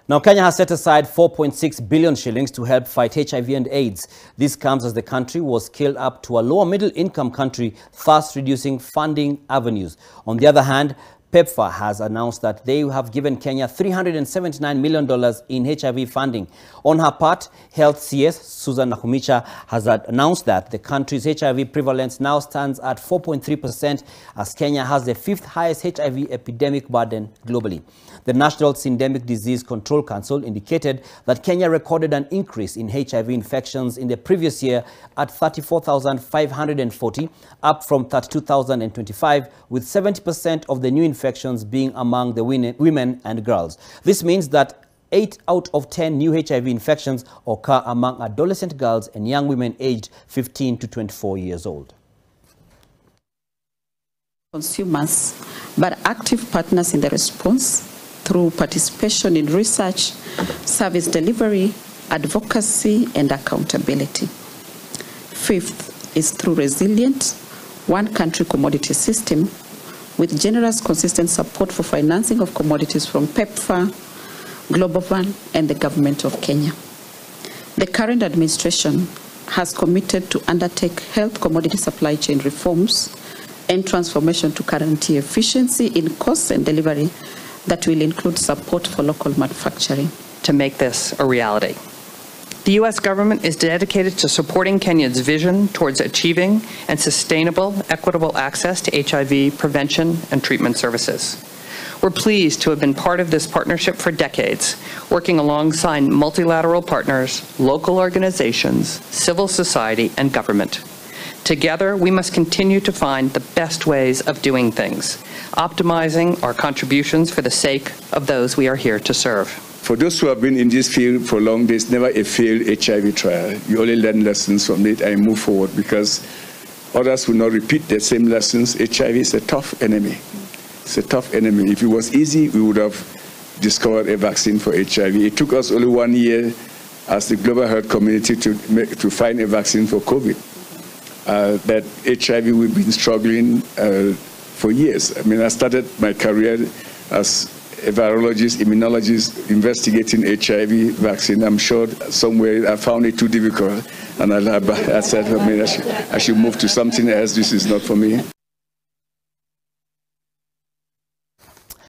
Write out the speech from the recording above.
Now, Kenya has set aside 4.6 billion shillings to help fight HIV and AIDS. This comes as the country was scaled up to a lower middle-income country, thus reducing funding avenues. On the other hand, PEPFAR has announced that they have given Kenya $379 million in HIV funding. On her part, Health CS Susan Nakhumicha has announced that the country's HIV prevalence now stands at 4.3%, as Kenya has the 5th highest HIV epidemic burden globally. The National Syndemic Disease Control Council indicated that Kenya recorded an increase in HIV infections in the previous year at 34,540, up from 32,025, with 70% of the new infections being among the women and girls. This means that 8 out of 10 new HIV infections occur among adolescent girls and young women aged 15 to 24 years old. Consumers, but active partners in the response through participation in research, service delivery, advocacy, and accountability. Fifth is through resilient one-country commodity system with generous, consistent support for financing of commodities from PEPFAR, Global Fund, and the government of Kenya. The current administration has committed to undertake health commodity supply chain reforms and transformation to guarantee efficiency in costs and delivery that will include support for local manufacturing. To make this a reality. The U.S. government is dedicated to supporting Kenya's vision towards achieving and sustainable, equitable access to HIV prevention and treatment services. We're pleased to have been part of this partnership for decades, working alongside multilateral partners, local organizations, civil society, and government. Together, we must continue to find the best ways of doing things, optimizing our contributions for the sake of those we are here to serve. For those who have been in this field for long, there's never a failed HIV trial. You only learn lessons from it and move forward, because others will not repeat the same lessons. HIV is a tough enemy. It's a tough enemy. If it was easy, we would have discovered a vaccine for HIV. It took us only 1 year as the global health community to find a vaccine for COVID. That HIV, we've been struggling for years. I mean, I started my career as a virologist, immunologist, investigating HIV vaccine. I'm sure somewhere I found it too difficult, and I said, I should move to something else. This is not for me.